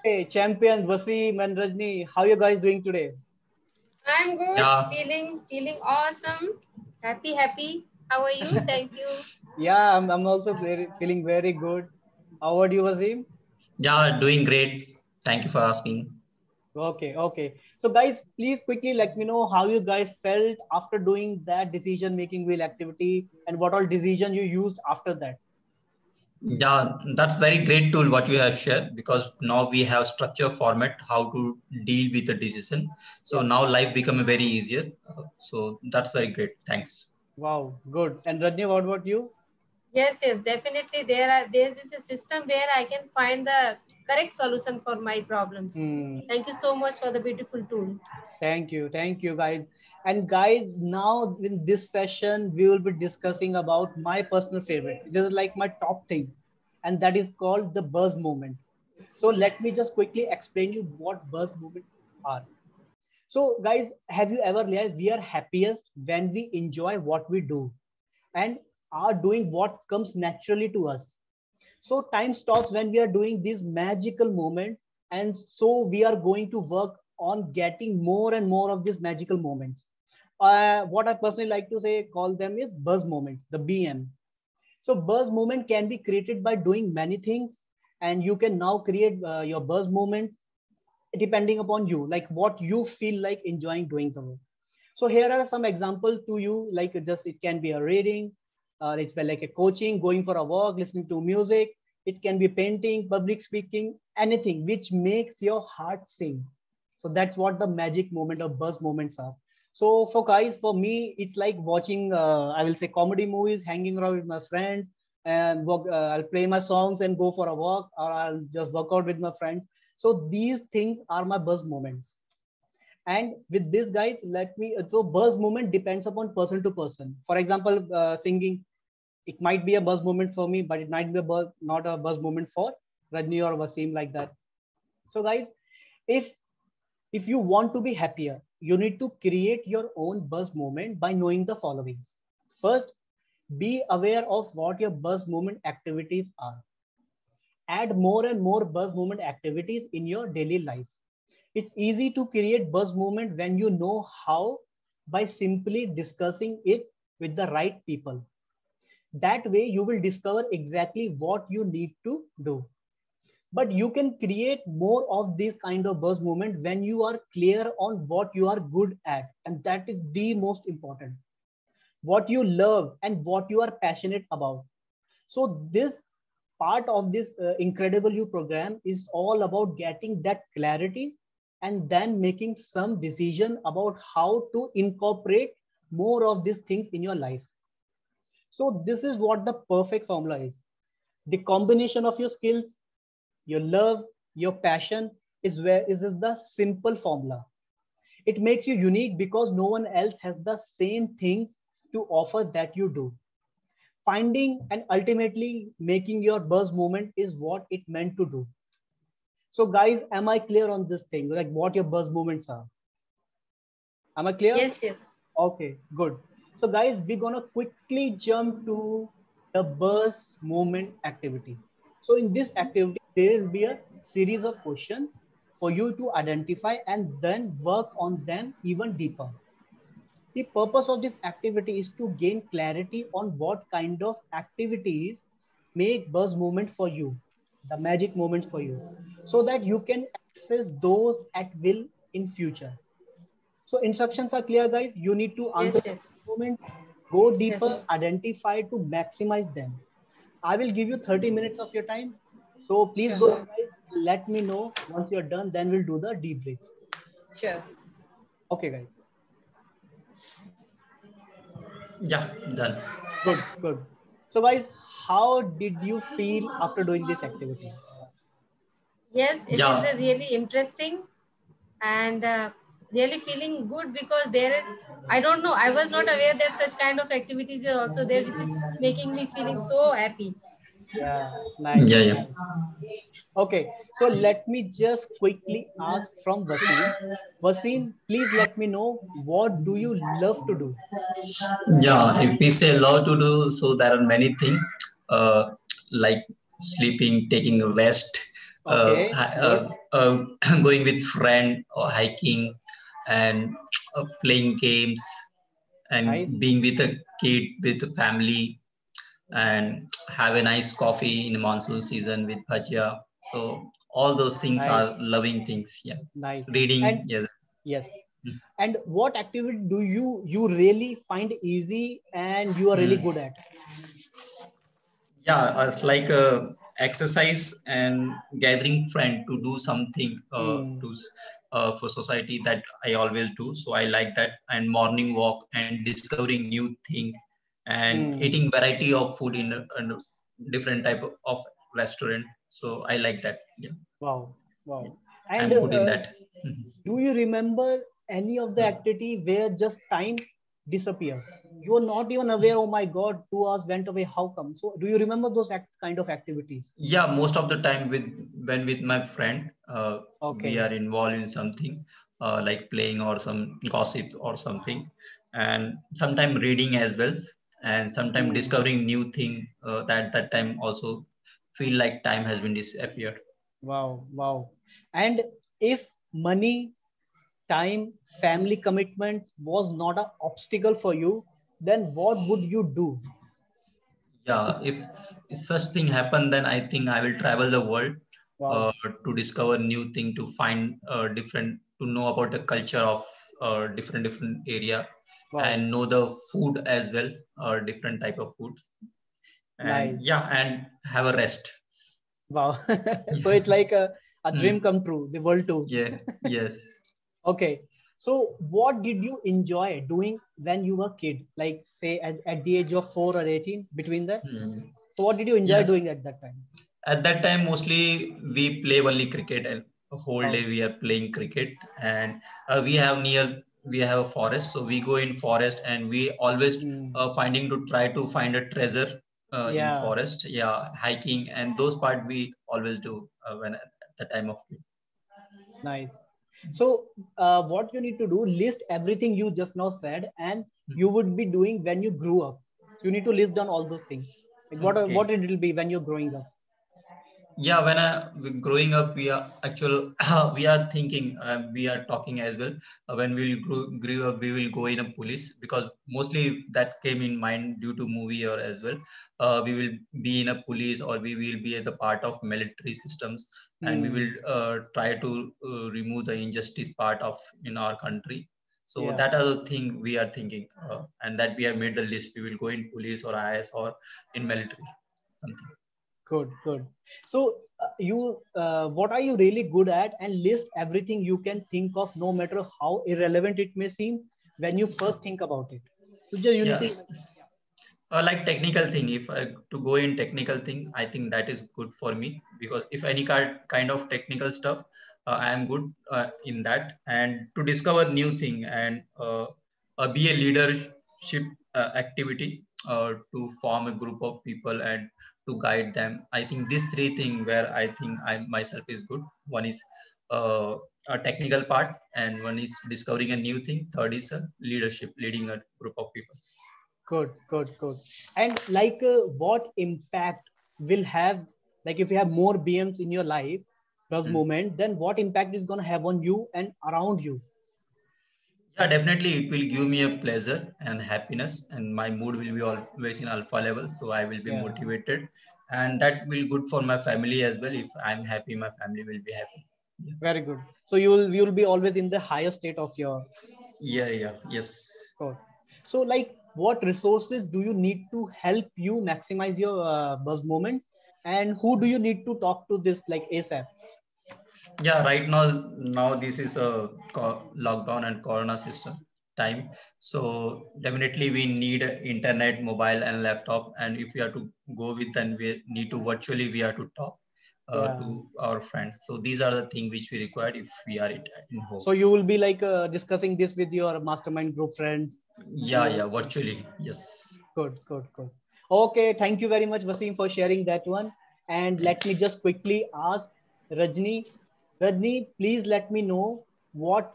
Hey, champion Wasim and Rajni, how you guys doing today? I'm good, Yeah, feeling awesome, happy. How are you? Thank you. Yeah, I'm also feeling very good. How are you, Wasim? yeah, doing great. Thank you for asking. Okay. So, guys, please quickly let me know how you guys felt after doing that decision-making wheel activity and what all decision you used after that. Yeah, that's very great tool what you have shared because now we have structure format how to deal with the decision. So Yeah. now life become a very easier. So that's very great. Thanks. Wow, good. And Rajni, what about you? Yes, definitely. There is a system where I can find the correct solution for my problems. Hmm. Thank you so much for the beautiful tool. Thank you, guys. And guys, now in this session, we will be discussing about my personal favorite. This is like my top thing, and that is called the buzz moment. So let me just quickly explain you what buzz moments are. So, guys, have you ever realized we are happiest when we enjoy what we do and are doing what comes naturally to us? So time stops when we are doing these magical moments, and so we are going to work on getting more and more of these magical moments. What I personally like to say, call them is buzz moments, the BM. So buzz moment can be created by doing many things, and you can now create your buzz moments depending upon you, like what you feel like enjoying doing the work. So here are some examples to you, like just it can be a reading, it's like a coaching, going for a walk, listening to music. It can be painting, public speaking, anything which makes your heart sing. So that's what the magic moment of buzz moments are. So for guys, for me, it's like watching, I will say comedy movies, hanging around with my friends, and walk, I'll play my songs and go for a walk, or I'll just work out with my friends. So these things are my buzz moments. And with this, guys, let me, so buzz moment depends upon person to person. For example, singing, it might be a buzz moment for me, but it might be a buzz, not a buzz moment for Rajni or Wasim, like that. So guys, if if you want to be happier, you need to create your own buzz moment by knowing the following. First, be aware of what your buzz moment activities are. Add more and more buzz moment activities in your daily life. It's easy to create buzz movement when you know how, by simply discussing it with the right people. That way you will discover exactly what you need to do. But you can create more of this kind of buzz movement when you are clear on what you are good at. And that is the most important. What you love and what you are passionate about. So this part of this incredible you program is all about getting that clarity and then making some decision about how to incorporate more of these things in your life. So this is what the perfect formula is. The combination of your skills, your love, your passion is where is the simple formula. It makes you unique because no one else has the same things to offer that you do. Finding and ultimately making your buzz moment is what it meant to do. So guys, am I clear on this thing? Like what your buzz moments are? Am I clear? Yes. Okay, good. So guys, we're gonna quickly jump to the buzz moment activity. So in this activity, there will be a series of questions for you to identify and then work on them even deeper. The purpose of this activity is to gain clarity on what kind of activities make buzz moment for you, the magic moments for you, so that you can access those at will in future. So instructions are clear, guys. You need to answer the Yes. moment, go Yes. deeper, identify to maximize them. I will give you 30 minutes of your time. So please Sure. go ahead, guys. Let me know once you're done, then we'll do the debrief. Sure. Okay, guys. Yeah, done. Good. So, guys, how did you feel after doing this activity? Yes, it is Yeah, the really interesting and really feeling good because there is, I don't know, I was not aware that such kind of activities are also there, which is making me feeling so happy. Yeah, yeah, nice, yeah, nice. Okay, so let me just quickly ask from Wasim. Wasim, please let me know what do you love to do? yeah. If we say love to do, so there are many things, uh, like sleeping, taking a rest, Okay, good. Going with friend or hiking and playing games Nice. and being with a kid, with the family, and have a nice coffee in monsoon season with bhajia. So all those things Nice. are loving things. Yeah. Nice. And Reading, yes. yes. Mm. And what activity do you really find easy and you are really Mm. good at? Yeah, it's like exercise and gathering friend to do something Hmm. for society that I always do. So I like that, and morning walk and discovering new thing and Hmm. eating variety of food in a different type of restaurant. So I like that. Yeah, Wow. yeah. Wow. And I'm good in that. do you remember any of the activity where just time disappear? You are not even aware, oh my God, 2 hours went away. How come? So do you remember those kind of activities? Yeah, most of the time with my friend, we Okay. are involved in something like playing or some gossip or something, and sometimes reading as well, and sometimes Hmm. discovering new thing that time also feel like time has been disappeared. Wow. Wow. And if money, time, family commitments was not an obstacle for you, then what would you do? Yeah, if such thing happen, then I think I will travel the world Wow. to discover new thing, to find different, to know about the culture of different area, Wow. and know the food as well, or different type of foods, and Nice. yeah, and have a rest. Wow. So Yeah. it's like a dream Hmm. come true, the world too. Yeah. Yes. Okay. So what did you enjoy doing when you were a kid? Like say at the age of 4 or 18, between that? Hmm. So what did you enjoy Yeah. doing at that time? At that time, mostly we play only cricket, and a whole day Wow. we are playing cricket, and we have a forest, so we go in forest, and we always Hmm. finding to try to find a treasure in Yeah. forest. Yeah, hiking and those part we always do when at the time of. Nice. So what you need to do, list everything you just now said, and you would be doing when you grew up. So you need to list down all those things. Like what Okay. it will be when you're growing up. Yeah, when growing up, we are actual we are thinking, we are talking as well. When we will grew up, we will go in a police, because mostly that came in mind due to movie or as well. We will be in a police, or we will be at the part of military systems, and we will Hmm. try to remove the injustice part of in our country. So Yeah. that are the thing we are thinking, and that we have made the list. We will go in police or IS or in military something. Good. Good. So what are you really good at? And list everything you can think of, no matter how irrelevant it may seem when you first think about it. So just you need Yeah. to. Like technical thing, if I to go in technical thing, I think that is good for me, because if any kind of technical stuff, I am good in that, and to discover new thing, and be a leadership activity, to form a group of people and to guide them. I think these three things where I think I myself is good. One is uh, a technical part, and one is discovering a new thing. Third is leadership, leading a group of people. Good, good, good. And like, what impact will have, like, if you have more BMs in your life, plus Hmm. moment, then what impact is going to have on you and around you? Yeah, definitely it will give me a pleasure and happiness, and my mood will be always in alpha level. So I will be Yeah, motivated, and that will good for my family as well. If I'm happy, my family will be happy. Yeah, very good. So you'll be always in the higher state of your yeah, yeah. Yes. code. So like, what resources do you need to help you maximize your buzz moments, and who do you need to talk to this like ASAP? Yeah, right now this is a lockdown and corona system time. So definitely we need internet, mobile, and laptop. And if we are to go with, then we need to virtually we are to talk Yeah. to our friends. So these are the things which we require if we are in home. So you will be like discussing this with your mastermind group friends, and Yeah, you yeah, will. virtually. Yes. Good, good, good. Okay, thank you very much, Vaseem, for sharing that one. And let Thanks. me just quickly ask Rajni. Rajni, please let me know what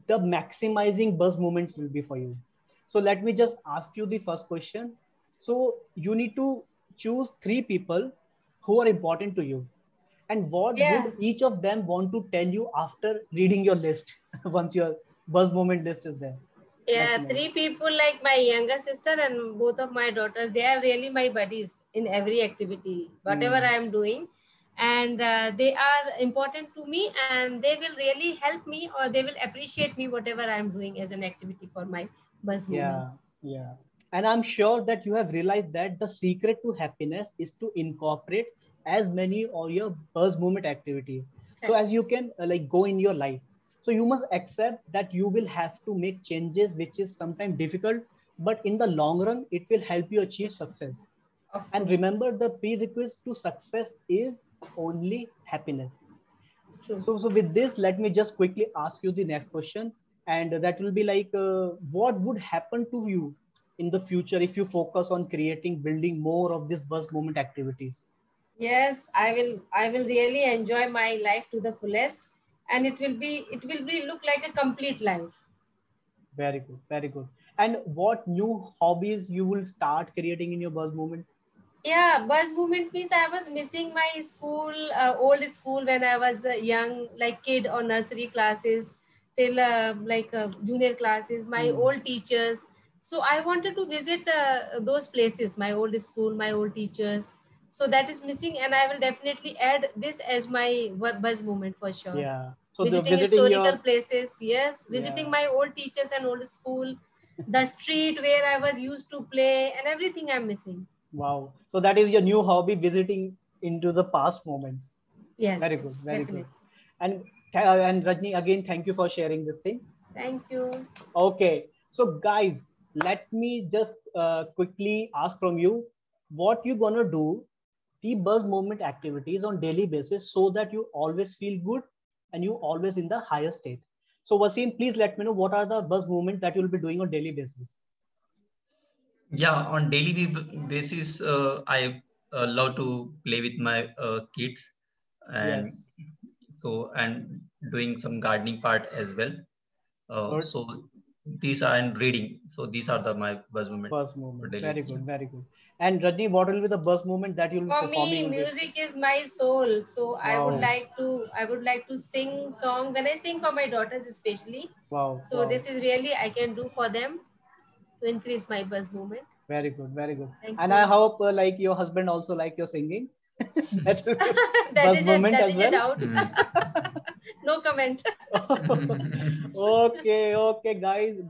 the maximizing buzz moments will be for you. So let me just ask you the first question. So you need to choose three people who are important to you. And what Yeah. would each of them want to tell you after reading your list once your buzz moment list is there? Yeah, Maximum. 3 people like my younger sister and both of my daughters. They are really my buddies in every activity, whatever I am doing. And they are important to me, and they will really help me, or they will appreciate me, whatever I am doing as an activity for my buzz moment. Yeah, yeah. And I'm sure that you have realized that the secret to happiness is to incorporate as many of your buzz moment activities. So Correct. as you can like go in your life. So you must accept that you will have to make changes, which is sometimes difficult, but in the long run, it will help you achieve success. Of And course. remember, the prerequisite to success is only happiness. True. So with this, let me just quickly ask you the next question, and that will be like, what would happen to you in the future if you focus on creating, building more of this buzz moment activities? Yes, I will really enjoy my life to the fullest, and it will be look like a complete life. Very good, very good. And what new hobbies you will start creating in your buzz moments? Yeah, buzz movement means I was missing my school, old school when I was young, like kid or nursery classes till junior classes, my Hmm. old teachers. So I wanted to visit those places, my old school, my old teachers. So that is missing, and I will definitely add this as my buzz movement for sure. Yeah. So the Visiting visiting historical your, places, yes, visiting yeah. my old teachers and old school, the street where I was used to play, and everything I'm missing. Wow. So that is your new hobby, visiting into the past moments. Yes, Very good, yes, very good. definitely. And Rajni, again, thank you for sharing this thing. Thank you. Okay, so guys, let me just quickly ask from you what you gonna do the buzz movement activities on daily basis so that you always feel good and you always in the higher state. So Wasim, please let me know what are the buzz movements that you'll be doing on daily basis. Yeah, on daily basis, I love to play with my kids, and Yes, so and doing some gardening part as well. good. So these are, and reading. So these are the my buzz moment Buzz for movement, daily. very good, very good. And Rajni, what will be the buzz movement that you'll be For performing me, on this? music is my soul. So Wow, I would like to sing song when I sing for my daughters especially. wow, So wow. this is really I can do for them to increase my buzz moment. Very good, very good. Thank And I you. hope like your husband also like your singing. That will be buzz moment That as is a well. doubt. No comment. Okay, okay, guys,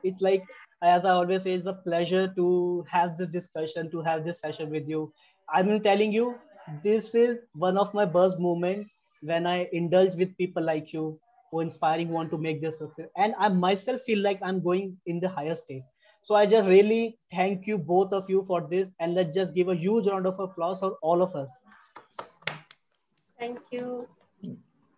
it's like as I always say, it's a pleasure to have this discussion, to have this session with you. I'm telling you, this is one of my buzz moments when I indulge with people like you who inspiring want to make this success. And I myself feel like I'm going in the higher state. So I just really thank you both of you for this, and let's just give a huge round of applause for all of us. Thank you.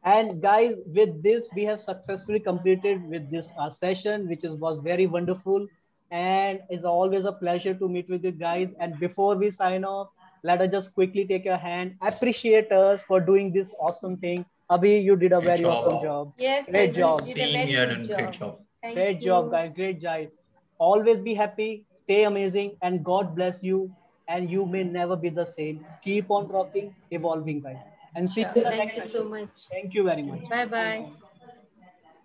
And guys, with this, we have successfully completed with this session, which was very wonderful. And it's always a pleasure to meet with you guys. And before we sign off, let us just quickly take a hand, appreciate us for doing this awesome thing. Abhi, you did a Great very awesome job. job. Yes, Great yes, you job. did a Same very here, good doing great job. job. Thank Great job, you. guys. Great job. Always be happy, stay amazing, and God bless you. And you may never be the same. Keep on rocking, evolving, guys. And see Sure. you in the Thank next you so session. much. Thank you very much. Bye Bye bye. bye.